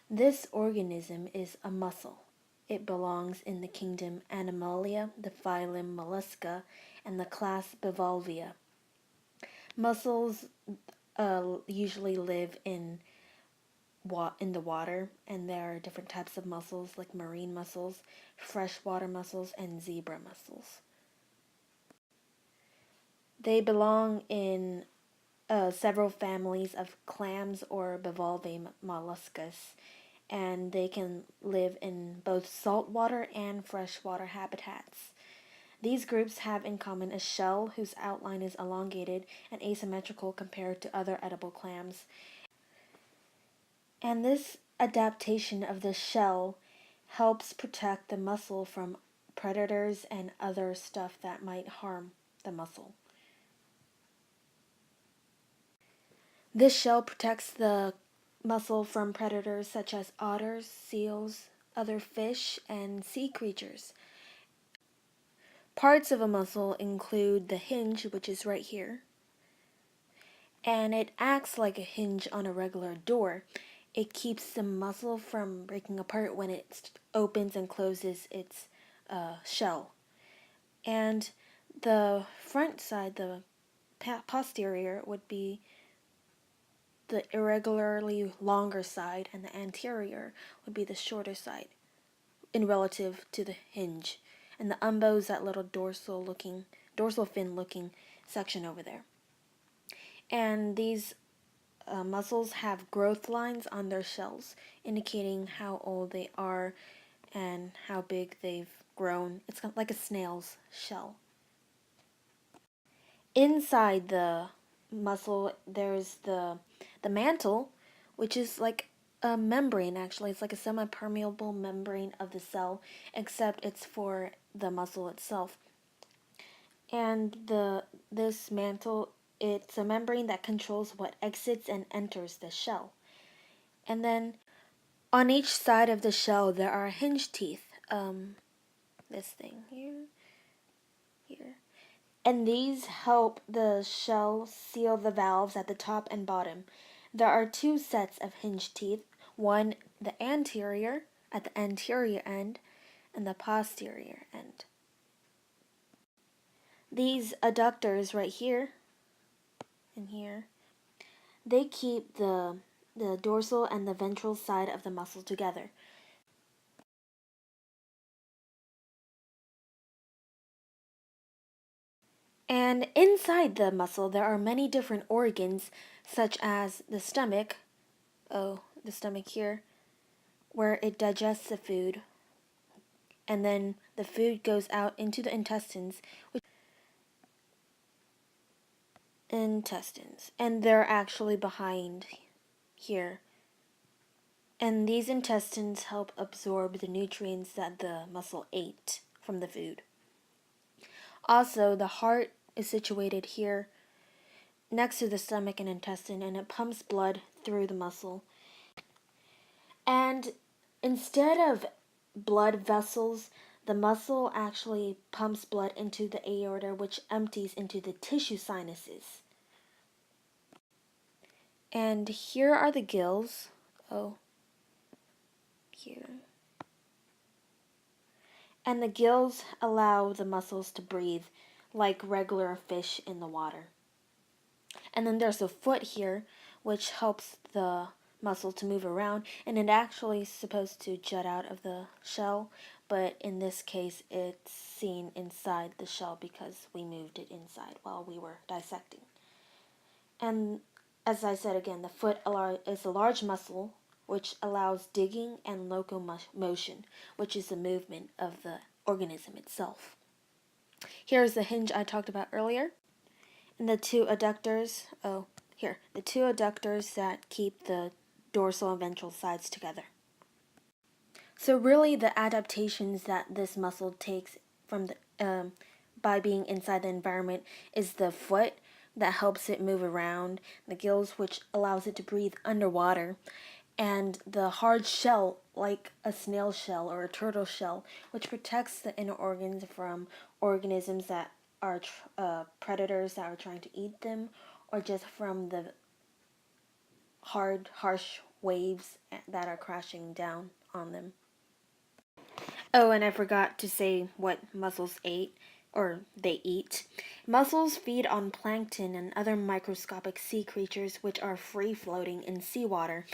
This organism is a mussel. It belongs in the kingdom Animalia, the phylum Mollusca, and the class Bivalvia. Mussels usually live in the water, and there are different types of mussels like marine mussels, freshwater mussels, and zebra mussels. They belong in several families of clams or bivalve molluscus, and they can live in both saltwater and freshwater habitats. These groups have in common a shell whose outline is elongated and asymmetrical compared to other edible clams. And this adaptation of the shell helps protect the mussel from predators and other stuff that might harm the mussel. This shell protects the mussel from predators such as otters, seals, other fish, and sea creatures. Parts of a mussel include the hinge, which is right here, and it acts like a hinge on a regular door. It keeps the mussel from breaking apart when it opens and closes its shell. And the front side, the posterior, would be the irregularly longer side, and the anterior would be the shorter side in relative to the hinge. And the umbo is that little dorsal fin looking section over there. And these mussels have growth lines on their shells, indicating how old they are and how big they've grown. It's like a snail's shell. Inside the mussel, there's the mantle, which is like a membrane. Actually, it's like a semi-permeable membrane of the cell, except it's for the mussel itself. And this mantle, it's a membrane that controls what exits and enters the shell. And then on each side of the shell, there are hinge teeth. This thing here. And these help the shell seal the valves at the top and bottom. There are two sets of hinge teeth, one at the anterior end, and the posterior end. These adductors right here and here, they keep the dorsal and the ventral side of the mussel together. And inside the mussel, there are many different organs, such as the stomach, the stomach here, where it digests the food, and then the food goes out into the intestines, and they're actually behind here. And these intestines help absorb the nutrients that the mussel ate from the food. Also, the heart is situated here next to the stomach and intestine, and it pumps blood through the mussel. And instead of blood vessels, the mussel actually pumps blood into the aorta, which empties into the tissue sinuses. And here are the gills. Here. And the gills allow the mussels to breathe like regular fish in the water. And then there's a foot here, which helps the mussel to move around, and it actually is supposed to jut out of the shell, but in this case it's seen inside the shell because we moved it inside while we were dissecting. And as I said again, the foot is a large muscle which allows digging and locomotion, which is the movement of the organism itself. Here's the hinge I talked about earlier. And the two adductors, the two adductors that keep the dorsal and ventral sides together. So really the adaptations that this mussel takes from by being inside the environment is the foot that helps it move around, the gills which allows it to breathe underwater, and the hard shell like a snail shell or a turtle shell, which protects the inner organs from organisms that are predators that are trying to eat them, or just from the harsh waves that are crashing down on them. Oh, and I forgot to say what mussels they eat. Mussels feed on plankton and other microscopic sea creatures which are free floating in seawater.